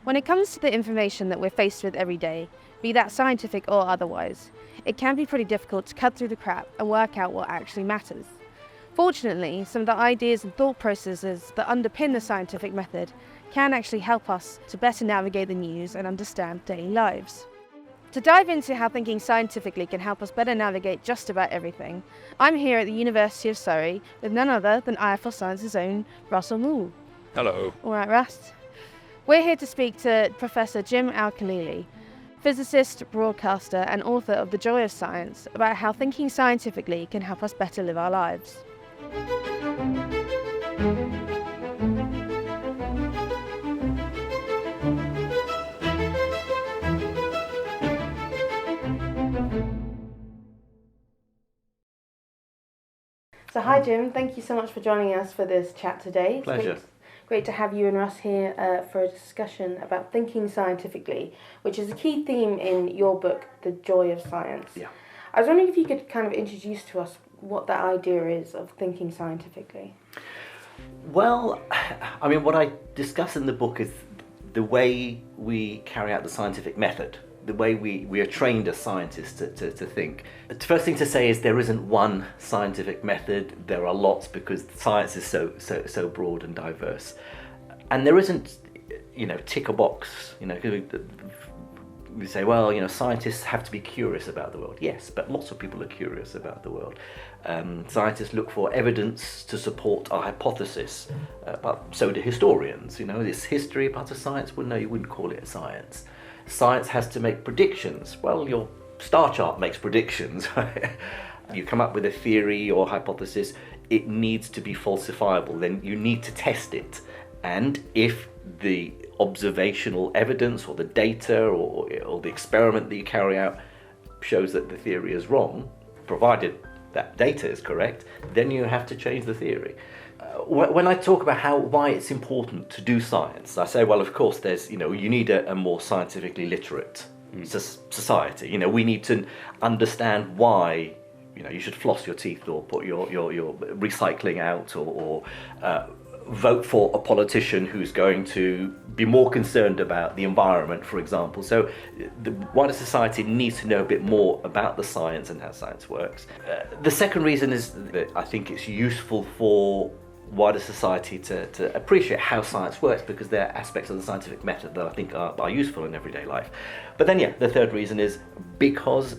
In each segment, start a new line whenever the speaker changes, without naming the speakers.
When it comes to the information that we're faced with every day, be that scientific or otherwise, it can be pretty difficult to cut through the crap and work out what actually matters. Fortunately, some of the ideas and thought processes that underpin the scientific method can actually help us to better navigate the news and understand daily lives. To dive into how thinking scientifically can help us better navigate just about everything, I'm here at the University of Surrey with none other than IFL Science's own Russell Moule.
Hello.
All right, Russ. We're here to speak to Professor Jim Al-Khalili, physicist, broadcaster and author of The Joy of Science, about how thinking scientifically can help us better live our lives. So hi Jim, thank you so much for joining us for this chat today. It's
Pleasure.
Great to have you and Russ here for a discussion about thinking scientifically, which is a key theme in your book, The Joy of Science.
Yeah.
I was wondering if you could kind of introduce to us what that idea is of thinking scientifically.
Well, I mean, what I discuss in the book is the way we carry out the scientific method, the way we are trained as scientists to think. The first thing to say is there isn't one scientific method. There are lots because science is so broad and diverse, and there isn't, tick a box. We say, well, scientists have to be curious about the world. Yes, but lots of people are curious about the world. Scientists look for evidence to support a hypothesis, but so do historians. This history part of science. Well, no, you wouldn't call it a science. Science has to make predictions. Well, your star chart makes predictions. You come up with a theory or hypothesis, it needs to be falsifiable. Then you need to test it. And if the observational evidence or the data or the experiment that you carry out shows that the theory is wrong, provided that data is correct, then you have to change the theory. When I talk about why it's important to do science, I say, well, of course, there's, you need a more scientifically literate society. We need to understand why, you should floss your teeth or put your recycling out or vote for a politician who's going to be more concerned about the environment, for example. So the wider society needs to know a bit more about the science and how science works. The second reason is that I think it's useful for wider society to appreciate how science works, because there are aspects of the scientific method that I think are useful in everyday life. But then, the third reason is because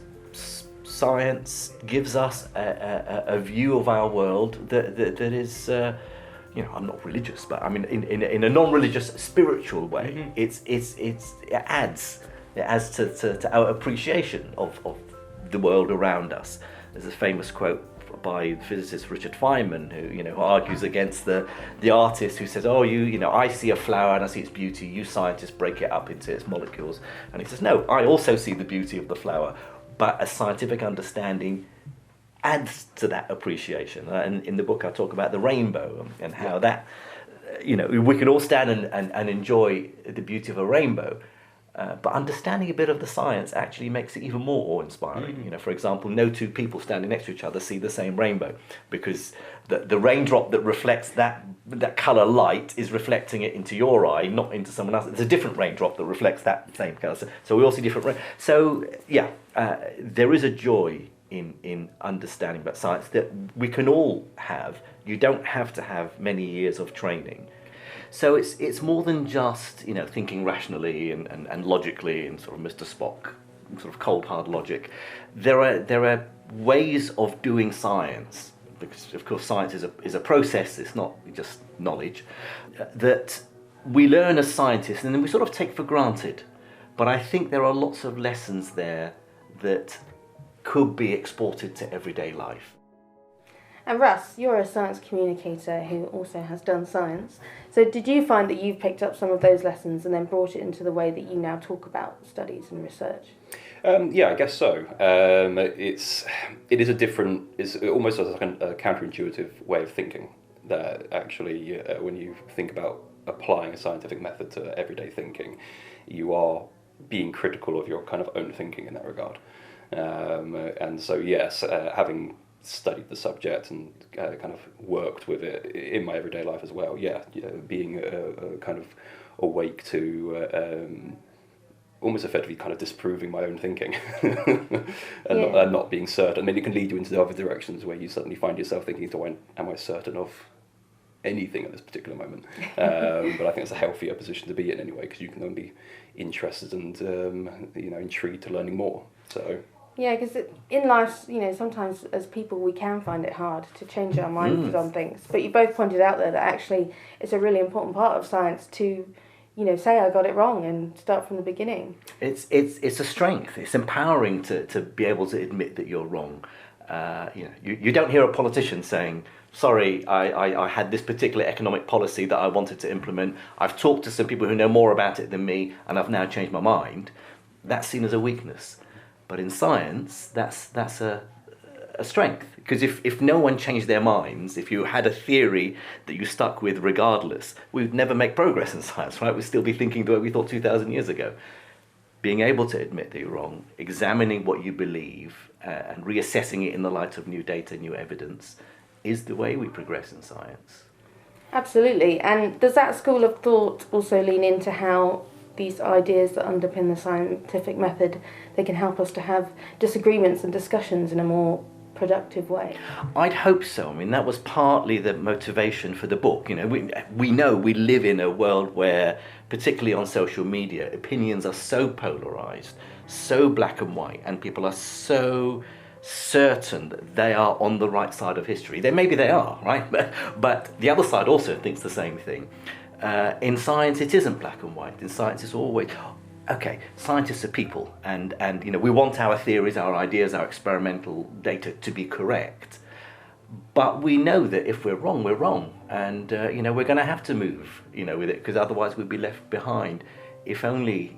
science gives us a view of our world that is, I'm not religious, but I mean in a non-religious, spiritual way. Mm-hmm. It adds to our appreciation of the world around us. There's a famous quote by the physicist Richard Feynman, who argues against the artist who says, I see a flower and I see its beauty, you scientists break it up into its molecules. And he says, no, I also see the beauty of the flower, but a scientific understanding adds to that appreciation. And in the book I talk about the rainbow and how that, we can all stand and enjoy the beauty of a rainbow, but understanding a bit of the science actually makes it even more awe-inspiring. Mm-hmm. For example, no two people standing next to each other see the same rainbow, because the raindrop that reflects that colour light is reflecting it into your eye, not into someone else. It's a different raindrop that reflects that same colour. So we all see different So there is a joy in understanding about science that we can all have. You don't have to have many years of training. So it's more than just thinking rationally and logically and sort of Mr. Spock, sort of cold hard logic. There are ways of doing science, because of course science is a process. It's not just knowledge that we learn as scientists and then we sort of take for granted. But I think there are lots of lessons there that could be exported to everyday life.
And Russ, you're a science communicator who also has done science. So did you find that you've picked up some of those lessons and then brought it into the way that you now talk about studies and research?
I guess so. It is a different, it's almost like a counterintuitive way of thinking. That actually, when you think about applying a scientific method to everyday thinking, you are being critical of your kind of own thinking in that regard. And so, yes, having studied the subject and kind of worked with it in my everyday life as well, being a kind of awake to almost effectively kind of disproving my own thinking and not being certain. I mean, it can lead you into the other directions where you suddenly find yourself thinking, am I certain of anything at this particular moment? But I think it's a healthier position to be in anyway, because you can then be interested and intrigued to learning more. So
yeah, because in life, sometimes as people we can find it hard to change our minds on things. But you both pointed out there that actually it's a really important part of science to say I got it wrong and start from the beginning.
It's a strength. It's empowering to be able to admit that you're wrong. You don't hear a politician saying, sorry, I had this particular economic policy that I wanted to implement. I've talked to some people who know more about it than me, and I've now changed my mind. That's seen as a weakness. But in science, that's a strength. Because if no one changed their minds, if you had a theory that you stuck with regardless, we'd never make progress in science, right? We'd still be thinking the way we thought 2,000 years ago. Being able to admit that you're wrong, examining what you believe, and reassessing it in the light of new data, new evidence, is the way we progress in science.
Absolutely. And does that school of thought also lean into how these ideas that underpin the scientific method, they can help us to have disagreements and discussions in a more productive way?
I'd hope so. I mean, that was partly the motivation for the book. We know we live in a world where, particularly on social media, opinions are so polarized, so black and white, and people are so certain that they are on the right side of history. Maybe they are, right? But the other side also thinks the same thing. In science, it isn't black and white. In science, it's always, okay, scientists are people, and we want our theories, our ideas, our experimental data to be correct. But we know that if we're wrong, and we're going to have to move, with it, because otherwise we'd be left behind. If only,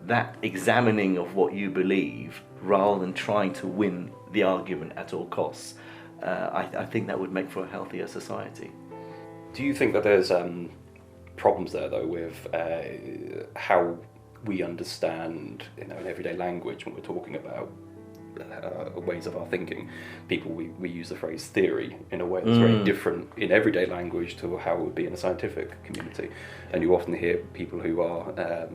that examining of what you believe, rather than trying to win the argument at all costs, I think that would make for a healthier society.
do you think that there's problems there though with how we understand in everyday language when we're talking about ways of our thinking? We use the phrase theory in a way that's very different in everyday language to how it would be in a scientific community, and you often hear people who are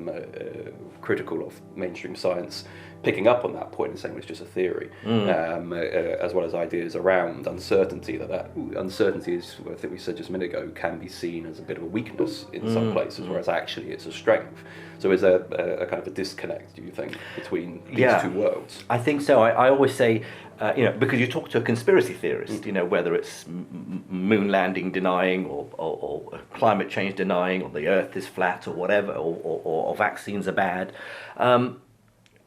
critical of mainstream science picking up on that point and saying it's just a theory, as well as ideas around uncertainty, that uncertainty is, I think we said just a minute ago, can be seen as a bit of a weakness in some places, whereas actually it's a strength. So is there a kind of a disconnect, do you think, between these two worlds?
I think so. I always say, because you talk to a conspiracy theorist, whether it's moon landing denying or climate change denying, or the earth is flat or whatever, or vaccines are bad,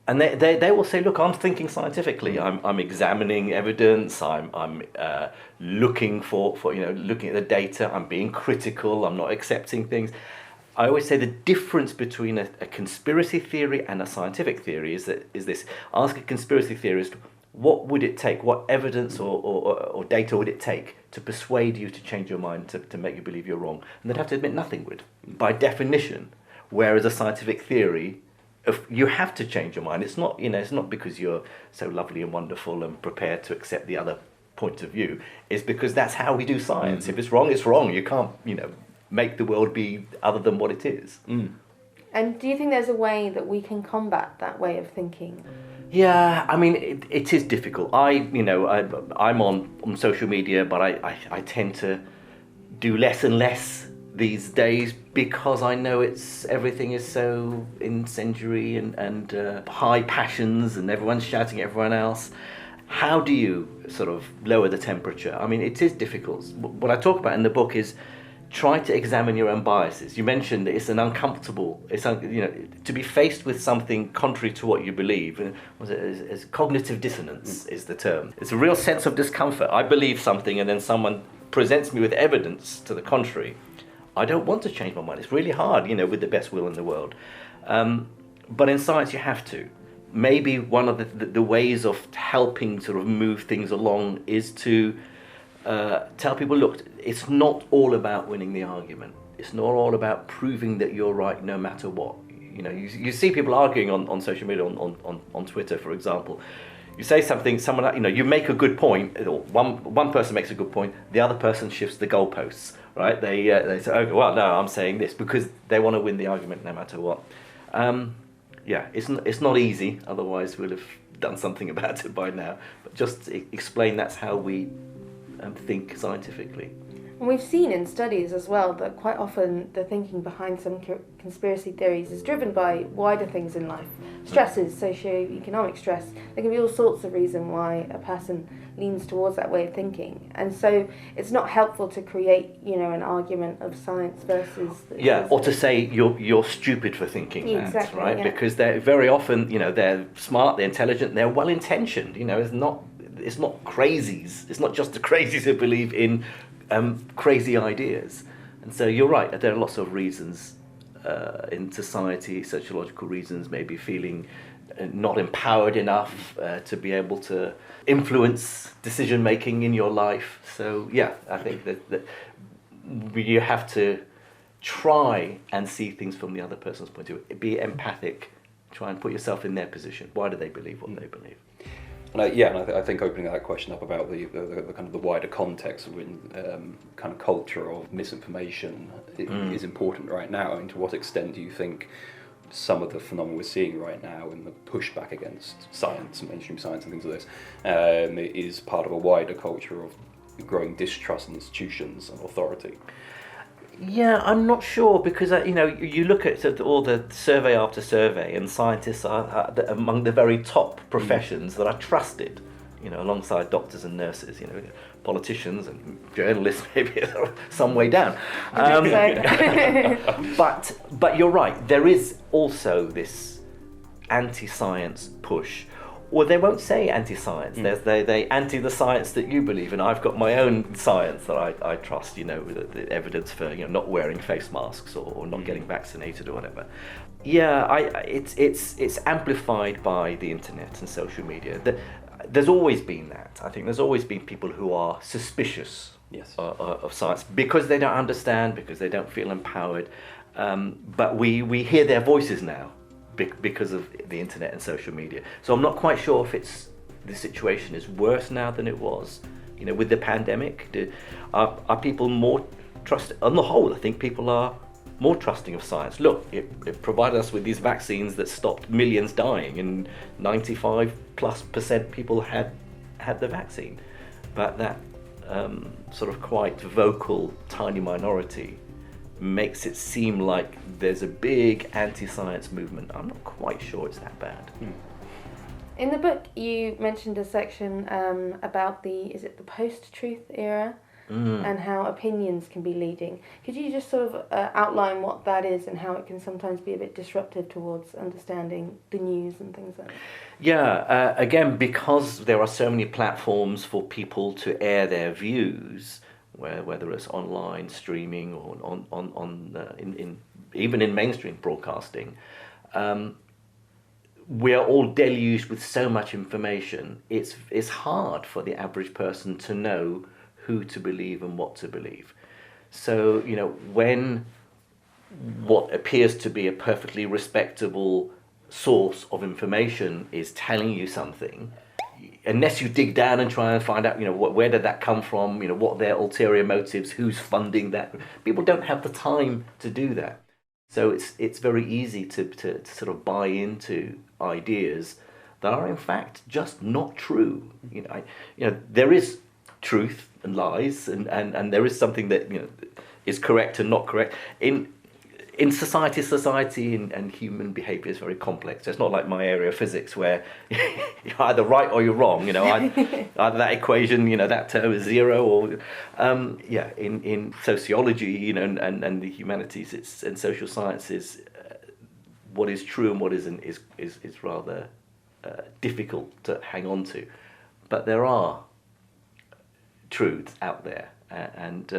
and they will say, look, I'm thinking scientifically. I'm examining evidence. I'm looking for looking at the data. I'm being critical. I'm not accepting things. I always say the difference between a conspiracy theory and a scientific theory is this. Ask a conspiracy theorist, what would it take, what evidence or data would it take to persuade you to change your mind, to make you believe you're wrong? And they'd have to admit nothing would, by definition. Whereas a scientific theory, you have to change your mind. It's not, it's not because you're so lovely and wonderful and prepared to accept the other point of view. It's because that's how we do science. If it's wrong, it's wrong. You can't, make the world be other than what it is.
And do you think there's a way that we can combat that way of thinking?
Yeah, I mean, it is difficult. I'm on social media, but I tend to do less and less these days because I know everything is so incendiary and high passions, and everyone's shouting at everyone else. How do you sort of lower the temperature? I mean, it is difficult. What I talk about in the book is try to examine your own biases. You mentioned that it's an uncomfortable, to be faced with something contrary to what you believe. As cognitive dissonance is the term. It's a real sense of discomfort. I believe something and then someone presents me with evidence to the contrary. I don't want to change my mind. It's really hard, with the best will in the world. But in science you have to. Maybe one of the ways of helping sort of move things along is to tell people, look, it's not all about winning the argument. It's not all about proving that you're right no matter what. You see people arguing on social media, on Twitter, for example. You say something, you make a good point, or one person makes a good point, the other person shifts the goalposts, right? They say, okay, well, no, I'm saying this, because they want to win the argument no matter what. Yeah, it's not easy. Otherwise, we'll have done something about it by now. But just explain that's how we think scientifically.
And we've seen in studies as well that quite often the thinking behind some conspiracy theories is driven by wider things in life. Stresses, socio-economic stress. There can be all sorts of reasons why a person leans towards that way of thinking. And so it's not helpful to create, an argument of science versus...
Yeah, or to say you're stupid for thinking that,
exactly,
right?
Yeah.
Because they're very often, they're smart, they're intelligent, they're well-intentioned. It's not crazies. It's not just the crazies who believe in crazy ideas. And so you're right, there are lots of reasons in society, sociological reasons, maybe feeling not empowered enough to be able to influence decision making in your life. So yeah, I think that you have to try and see things from the other person's point of view. Be empathic, try and put yourself in their position. Why do they believe what they believe?
And I think opening that question up about the kind of the wider context of kind of culture of misinformation is important right now. I mean, to what extent do you think some of the phenomena we're seeing right now in the pushback against science, mainstream science and things like this, is part of a wider culture of growing distrust in institutions and authority?
Yeah, I'm not sure, because you look at all the survey after survey, and scientists are among the very top professions that are trusted, alongside doctors and nurses. Politicians and journalists maybe are some way down. But you're right. There is also this anti-science push. Or they won't say anti-science. They anti the science that you believe in. I've got my own science that I trust. The evidence for not wearing face masks or not getting vaccinated or whatever. Yeah, it's amplified by the internet and social media. There's always been that. I think there's always been people who are suspicious of science because they don't understand, because they don't feel empowered. But we hear their voices now, because of the internet and social media. So I'm not quite sure if the situation is worse now than it was, with the pandemic. Are people more trusting? On the whole, I think people are more trusting of science. Look, it provided us with these vaccines that stopped millions dying, and 95+% people had the vaccine. But that sort of quite vocal, tiny minority makes it seem like there's a big anti-science movement. I'm not quite sure it's that bad.
In the book, you mentioned a section about the post-truth era and how opinions can be leading. Could you just sort of outline what that is and how it can sometimes be a bit disruptive towards understanding the news and things like that?
Yeah, again, because there are so many platforms for people to air their views, whether it's online streaming or even in mainstream broadcasting, we are all deluged with so much information. It's hard for the average person to know who to believe and what to believe. So when what appears to be a perfectly respectable source of information is telling you something, unless you dig down and try and find out, where did that come from, what their ulterior motives, who's funding that, people don't have the time to do that. So it's very easy to sort of buy into ideas that are in fact just not true. There is truth and lies, and there is something that is correct and not correct. In society and human behaviour is very complex. It's not like my area of physics where you're either right or you're wrong. Either that equation, that term is zero, or in sociology, and the humanities, and social sciences, what is true and what isn't is rather difficult to hang on to. But there are truths out there, and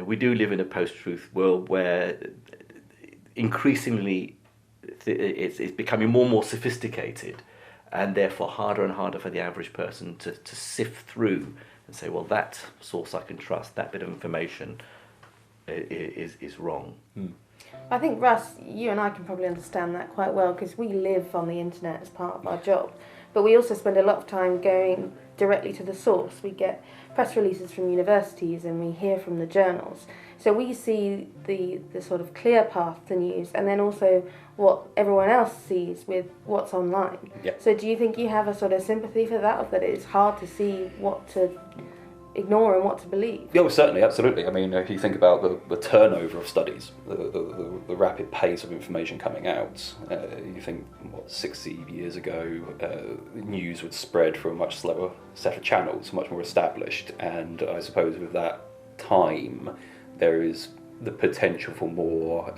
we do live in a post-truth world where increasingly it's becoming more and more sophisticated, and therefore harder and harder for the average person to sift through and say, well, that source I can trust, that bit of information is wrong.
I think, Russ, you and I can probably understand that quite well because we live on the internet as part of our job, but we also spend a lot of time going directly to the source. We get press releases from universities and we hear from the journals. So we see the sort of clear path to news, and then also what everyone else sees with what's online.
Yeah.
So do you think you have a sort of sympathy for that, that it's hard to see what to ignore and what to believe?
Yeah, well, certainly, absolutely. I mean, if you think about the turnover of studies, the rapid pace of information coming out, you think, 60 years ago, news would spread through a much slower set of channels, much more established, and I suppose with that time, there is the potential for more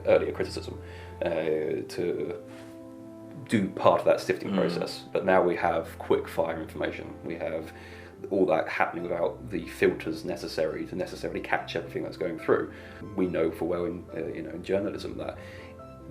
earlier criticism to do part of that sifting process. But now we have quick fire information. We have all that happening without the filters necessary to necessarily catch everything that's going through. We know full well in journalism that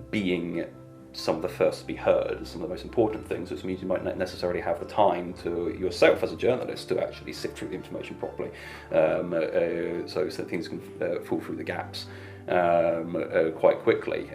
being some of the first to be heard is some of the most important things, which means you might not necessarily have the time to yourself as a journalist to actually sift through the information properly, so things can fall through the gaps quite quickly.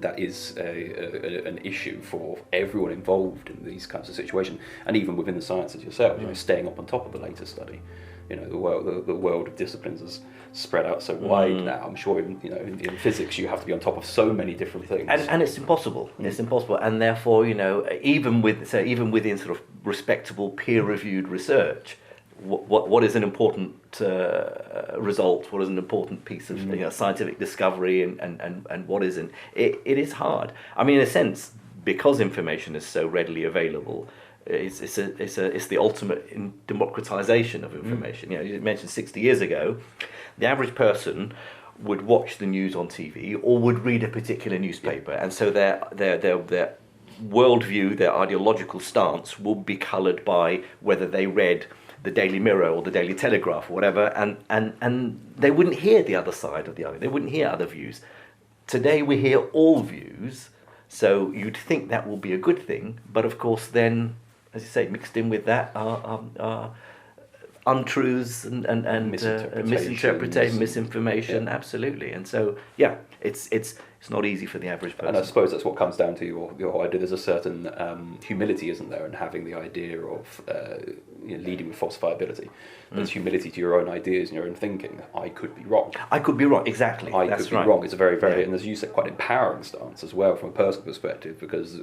That is an issue for everyone involved in these kinds of situations, and even within the sciences yourself. Staying up on top of the latest study. The world of disciplines is spread out so wide now. I'm sure in physics you have to be on top of so many different things,
and it's impossible. It's impossible, and therefore even within sort of respectable peer-reviewed research, what is an important result? What is an important piece of scientific discovery, and what isn't? It is hard. I mean, in a sense, because information is so readily available, it's the ultimate in democratization of information. You mentioned 60 years ago, the average person would watch the news on TV or would read a particular newspaper, and so their worldview, their ideological stance will be coloured by whether they read the Daily Mirror or the Daily Telegraph or whatever, and they wouldn't hear the other side of the argument. They wouldn't hear other views. Today we hear all views, so you'd think that will be a good thing, but of course then, as you say, mixed in with that are untruths and misinterpretation, misinformation, absolutely. And so, it's not easy for the average person.
And I suppose that's what comes down to your idea. There's a certain humility, isn't there, in having the idea of leading with falsifiability. There's humility to your own ideas and your own thinking. I could be wrong.
I could be wrong, exactly.
I could be wrong. It's a very, very, and as you said, quite empowering stance as well from a personal perspective, because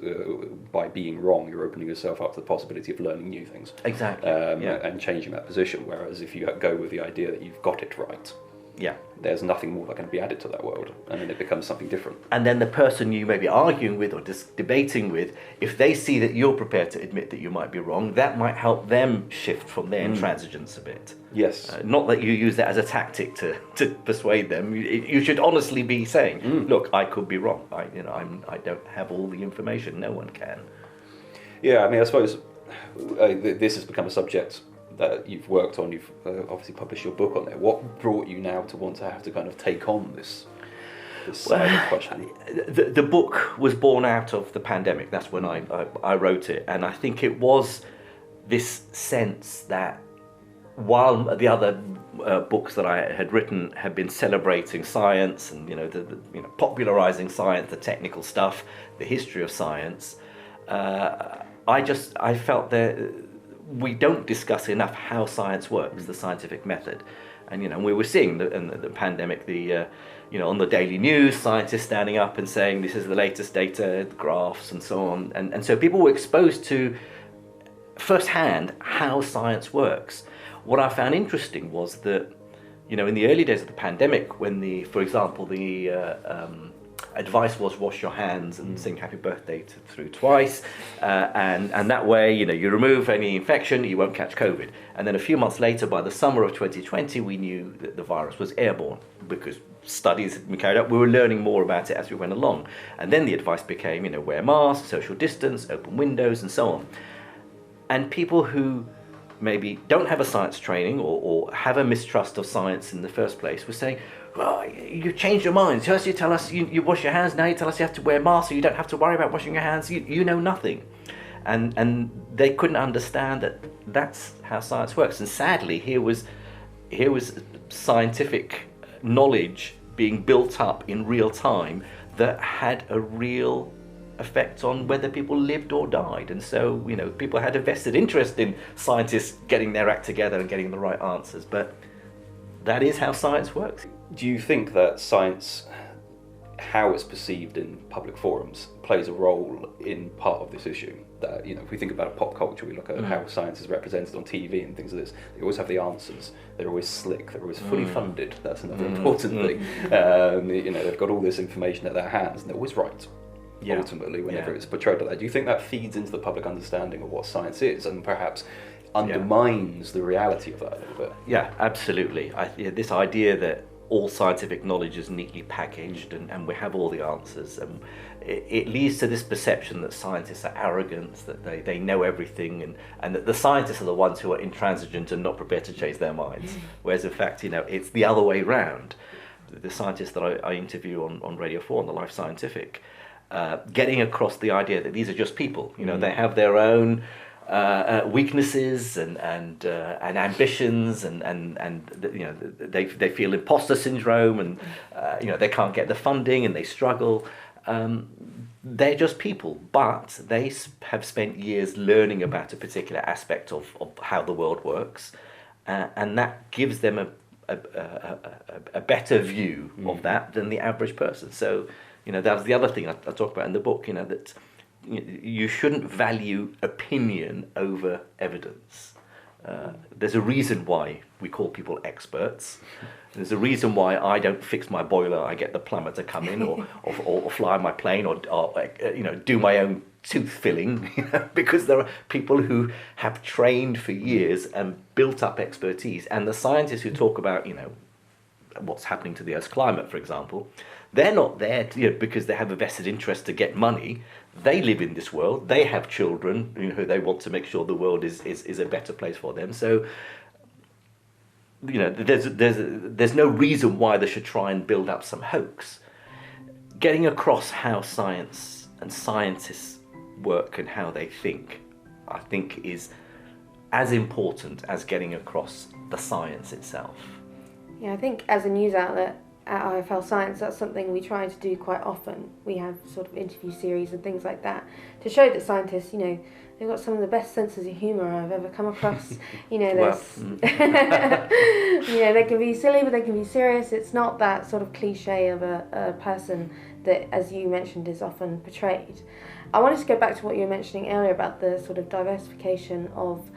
by being wrong, you're opening yourself up to the possibility of learning new things.
Exactly.
And changing that position. Whereas if you go with the idea that you've got it right, there's nothing more that can be added to that world, and then it becomes something different.
And then the person you may be arguing with or just debating with, if they see that you're prepared to admit that you might be wrong, that might help them shift from their intransigence a bit.
Yes.
Not that you use that as a tactic to persuade them. You should honestly be saying, look, I could be wrong. I don't have all the information. No one can.
Yeah, I mean, I suppose this has become a subject that you've worked on. You've obviously published your book on there. What brought you now to want to have to kind of take on this side of question?
The book was born out of the pandemic. That's when I wrote it, and I think it was this sense that while the other books that I had written had been celebrating science and popularizing science, the technical stuff, the history of science, I felt that we don't discuss enough how science works, the scientific method. And we were seeing in the pandemic, on the daily news, scientists standing up and saying this is the latest data, graphs and so on. And so people were exposed to firsthand how science works. What I found interesting was that, in the early days of the pandemic, when for example, the advice was wash your hands and sing happy birthday through twice, and that way you remove any infection, you won't catch COVID. And then a few months later, by the summer of 2020, we knew that the virus was airborne because studies had been carried out. We were learning more about it as we went along, and then the advice became wear masks, social distance, open windows, and so on. And people who maybe don't have a science training or have a mistrust of science in the first place were saying, well, you changed your minds. First you tell us you wash your hands, now you tell us you have to wear masks so you don't have to worry about washing your hands. You know nothing. And they couldn't understand that that's how science works. And sadly, here was scientific knowledge being built up in real time that had a real effect on whether people lived or died. And so, people had a vested interest in scientists getting their act together and getting the right answers. But that is how science works.
Do you think that science, how it's perceived in public forums, plays a role in part of this issue? That, if we think about pop culture, we look at how science is represented on TV and things like this. They always have the answers. They're always slick. They're always fully funded. That's another important thing. They've got all this information at their hands, and they're always right.
Yeah.
Ultimately, whenever it's portrayed like that, do you think that feeds into the public understanding of what science is, and perhaps undermines the reality of that a little bit?
Yeah, absolutely. This idea that all scientific knowledge is neatly packaged and we have all the answers, and it leads to this perception that scientists are arrogant, that they know everything, and that the scientists are the ones who are intransigent and not prepared to change their minds. Whereas in fact, it's the other way round. The scientists that I interview on Radio 4 on the Life Scientific, getting across the idea that these are just people. They have their own weaknesses and ambitions, and they feel imposter syndrome, and they can't get the funding and they struggle. They're just people, but they have spent years learning about a particular aspect of how the world works, and that gives them a better view of that than the average person. So that's the other thing I talk about in the book, that you shouldn't value opinion over evidence. There's a reason why we call people experts. There's a reason why I don't fix my boiler. I get the plumber to come in, or fly my plane, or do my own tooth filling, because there are people who have trained for years and built up expertise. And the scientists who talk about what's happening to the Earth's climate, for example, they're not there because they have a vested interest to get money. They live in this world. They have children who they want to make sure the world is a better place for them. So there's no reason why they should try and build up some hoax. Getting across how science and scientists work and how they think, I think, is as important as getting across the science itself.
Yeah, I think as a news outlet at IFL Science, that's something we try to do quite often. We have sort of interview series and things like that to show that scientists, they've got some of the best senses of humour I've ever come across. There's, they can be silly, but they can be serious. It's not that sort of cliche of a person that, as you mentioned, is often portrayed. I wanted to go back to what you were mentioning earlier about the sort of diversification of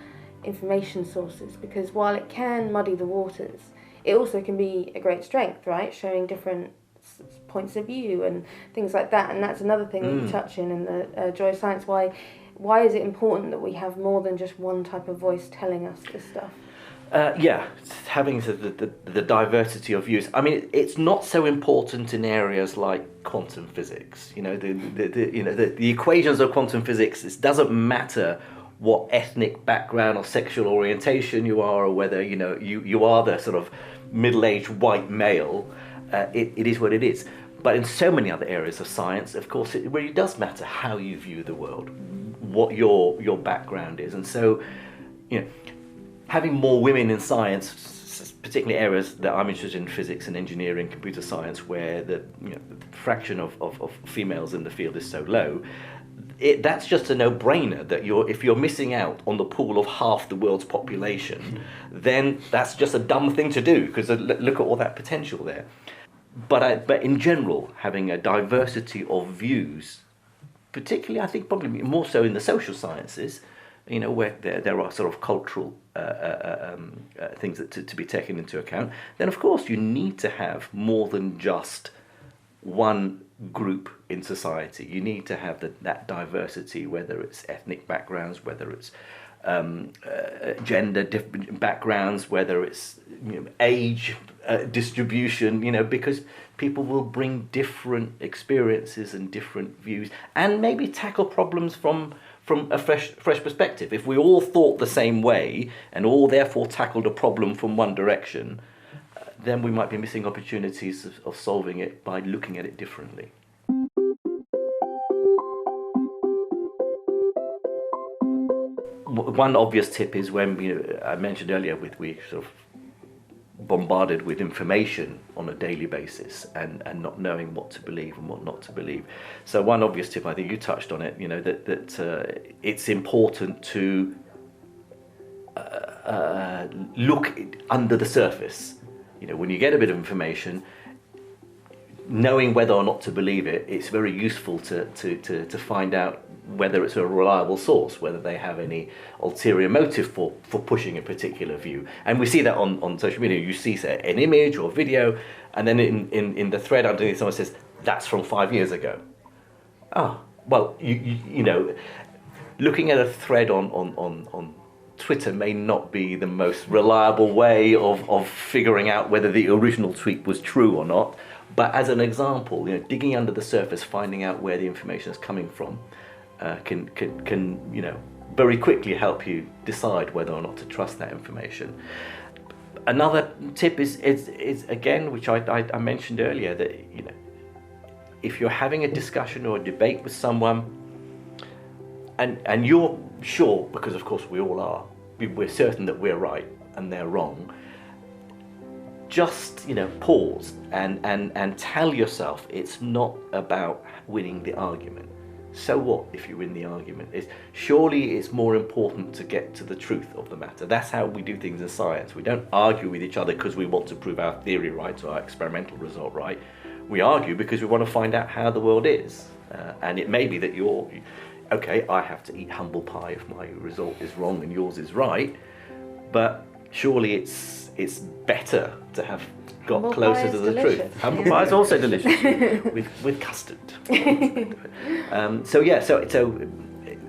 information sources, because while it can muddy the waters, it also can be a great strength, right? Showing different points of view and things like that. And that's another thing that you touch in the Joy of Science. Why is it important that we have more than just one type of voice telling us this stuff?
Having the diversity of views. I mean, it's not so important in areas like quantum physics. The equations of quantum physics. It doesn't matter what ethnic background or sexual orientation you are, or whether you are the sort of middle-aged white male. It is what it is. But in so many other areas of science, of course, it really does matter how you view the world, what your background is. And so, having more women in science, particularly areas that I'm interested in, physics and engineering, computer science, where the fraction of females in the field is so low, that's just a no-brainer. That if you're missing out on the pool of half the world's population, then that's just a dumb thing to do, because look at all that potential there. But in general, having a diversity of views, particularly I think probably more so in the social sciences, where there are sort of cultural things that to be taken into account, then of course you need to have more than just one group in society. You need to have that diversity, whether it's ethnic backgrounds, whether it's gender different backgrounds, whether it's age distribution, because people will bring different experiences and different views, and maybe tackle problems from a fresh perspective. If we all thought the same way and all therefore tackled a problem from one direction, then we might be missing opportunities of solving it by looking at it differently. One obvious tip is when I mentioned earlier, we sort of bombarded with information on a daily basis and not knowing what to believe and what not to believe. So one obvious tip, I think you touched on it, that it's important to look under the surface. When you get a bit of information, knowing whether or not to believe it, it's very useful to find out whether it's a reliable source, whether they have any ulterior motive for pushing a particular view. And we see that on social media. You see, say, an image or video, and then in the thread underneath someone says, that's from 5 years ago. Oh, well, you know, looking at a thread on Twitter may not be the most reliable way of figuring out whether the original tweet was true or not. But as an example, digging under the surface, finding out where the information is coming from, can very quickly help you decide whether or not to trust that information. Another tip is again, which I mentioned earlier, that if you're having a discussion or a debate with someone, and you're sure, because of course we all are, we're certain that we're right and they're wrong, just pause and tell yourself it's not about winning the argument. So what if you win the argument? Surely it's more important to get to the truth of the matter. That's how we do things in science. We don't argue with each other because we want to prove our theory right or our experimental result right. We argue because we want to find out how the world is. And it may be that okay, I have to eat humble pie if my result is wrong and yours is right, but surely it's better to have got humble closer to the delicious. Truth. Humble pie is also delicious with custard. So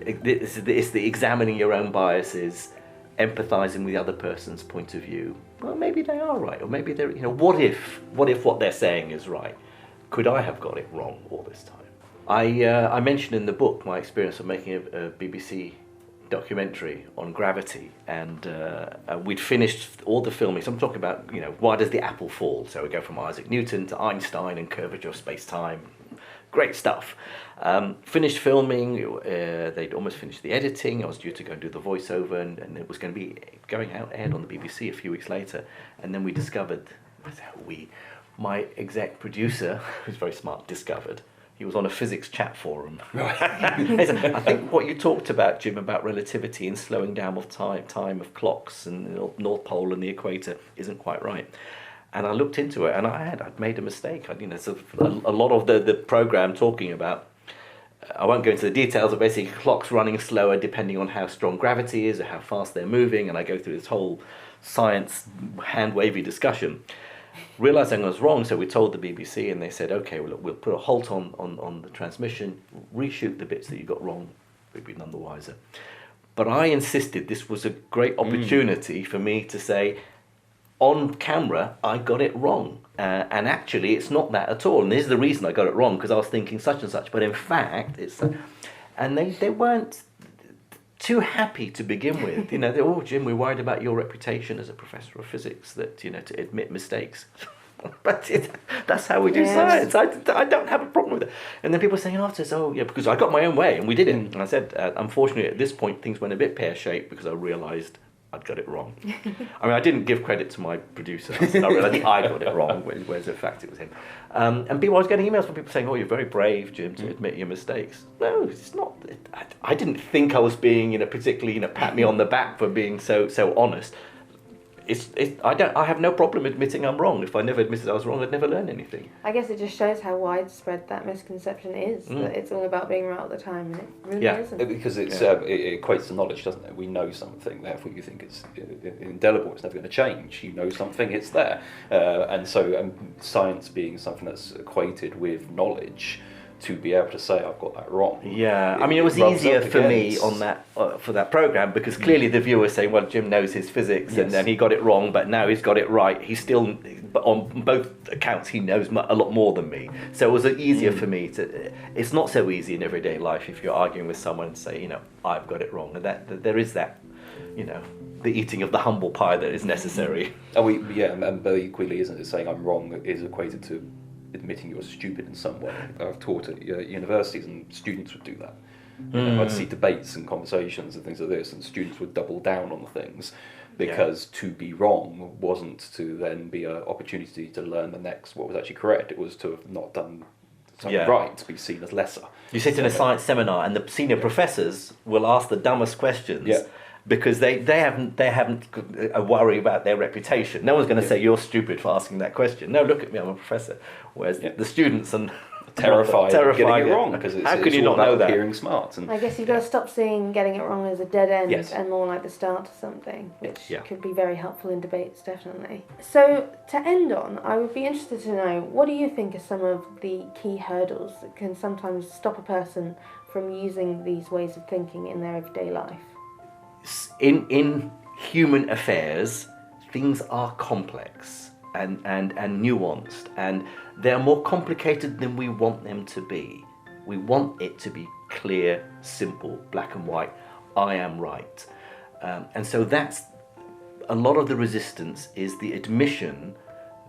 it's the examining your own biases, empathizing with the other person's point of view. Well, maybe they are right, or maybe they're what if what they're saying is right? Could I have got it wrong all this time? I mentioned in the book my experience of making a BBC documentary on gravity, and we'd finished all the filming. So I'm talking about why does the apple fall? So we go from Isaac Newton to Einstein and curvature of space-time. Great stuff. Finished filming. They'd almost finished the editing. I was due to go and do the voiceover, and it was going to be going out aired on the BBC a few weeks later. And then we discovered, my exec producer, who's very smart, discovered. He was on a physics chat forum. I think what you talked about, Jim, about relativity and slowing down of time of clocks and North Pole and the equator isn't quite right. And I looked into it, and I'd made a mistake. So a lot of the program talking about, I won't go into the details, but basically clocks running slower depending on how strong gravity is or how fast they're moving, and I go through this whole science hand-wavy discussion. Realising I was wrong, so we told the BBC, and they said, okay, well, look, we'll put a halt on the transmission, reshoot the bits that you got wrong, we'd be none the wiser. But I insisted this was a great opportunity for me to say, on camera, I got it wrong. And actually, it's not that at all. And this is the reason I got it wrong, because I was thinking such and such, but in fact, it's... And they weren't too happy to begin with. They're, oh, Jim, we're worried about your reputation as a professor of physics, that, to admit mistakes. But that's how we do science. I don't have a problem with it. And then people are saying after, oh, yeah, because I got my own way, and we did it. And I said, unfortunately, at this point, things went a bit pear-shaped because I realised I'd got it wrong. I didn't give credit to my producer. I realised I got it wrong, whereas in fact it was him. And I was getting emails from people saying, oh, you're very brave, Jim, to admit your mistakes. No, it's not. I didn't think I was being, particularly, pat me on the back for being so honest. I have no problem admitting I'm wrong. If I never admitted I was wrong, I'd never learn anything.
I guess it just shows how widespread that misconception is, that it's all about being right all the time, and it really isn't.
Because it equates to knowledge, doesn't it? We know something, therefore you think it's indelible, it's never going to change. You know something, it's there. And so science being something that's equated with knowledge, to be able to say I've got that wrong. Yeah,
it was easier for me on that for that program, because clearly the viewer saying, well, Jim knows his physics, and then he got it wrong, but now he's got it right. He's still, on both accounts, he knows a lot more than me. So it was easier for me to. It's not so easy in everyday life if you're arguing with someone and say, I've got it wrong, and that there is that, the eating of the humble pie that is necessary.
But equally, isn't it, saying I'm wrong is equated to admitting you're stupid in some way. I've taught at universities, and students would do that. I'd see debates and conversations and things like this, and students would double down on the things because to be wrong wasn't to then be an opportunity to learn the next what was actually correct. It was to have not done something right to be seen as lesser.
You sit in a science seminar and the senior professors will ask the dumbest questions because they haven't a worry about their reputation. No one's going to say you're stupid for asking that question. No, look at me, I'm a professor. Whereas the students and
terrified of getting it wrong because
how could you not know that?
Appearing smart. And
I guess you've got to stop seeing getting it wrong as a dead end
Yes.
and more like the start to something, which
Yeah.
could be very helpful in debates, definitely. So, to end on, I would be interested to know, what do you think are some of the key hurdles that can sometimes stop a person from using these ways of thinking in their everyday life?
In human affairs, things are complex and nuanced, and they're more complicated than we want them to be. We want it to be clear, simple, black and white. I am right. And so that's a lot of the resistance, is the admission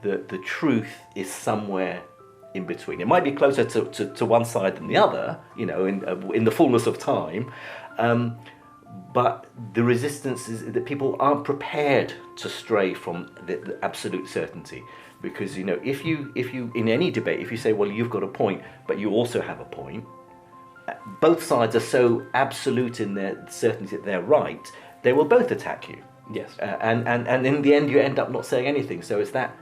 that the truth is somewhere in between. It might be closer to one side than the other, in the fullness of time. But the resistance is that people aren't prepared to stray from the absolute certainty, because if you in any debate, if you say, well, you've got a point, but you also have a point, both sides are so absolute in their certainty that they're right, they will both attack you.
yes,
And in the end, you end up not saying anything. So it's that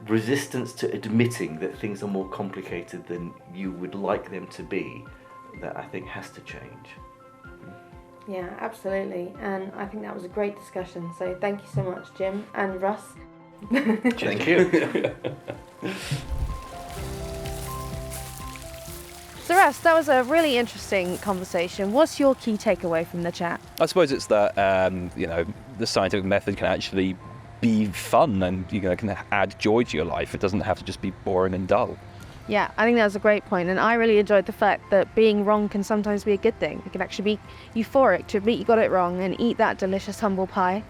resistance to admitting that things are more complicated than you would like them to be that I think has to change.
Yeah, absolutely. And I think that was a great discussion. So thank you so much, Jim and Russ.
Thank you.
So Russ, that was a really interesting conversation. What's your key takeaway from the chat?
I suppose it's that the scientific method can actually be fun and can add joy to your life. It doesn't have to just be boring and dull.
Yeah, I think that was a great point, and I really enjoyed the fact that being wrong can sometimes be a good thing. It can actually be euphoric to admit you got it wrong and eat that delicious humble pie.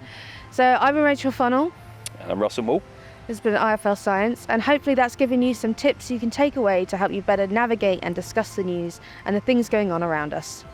So I've been Rachel Funnell.
And I'm Russell Moore.
This has been IFL Science, and hopefully that's given you some tips you can take away to help you better navigate and discuss the news and the things going on around us.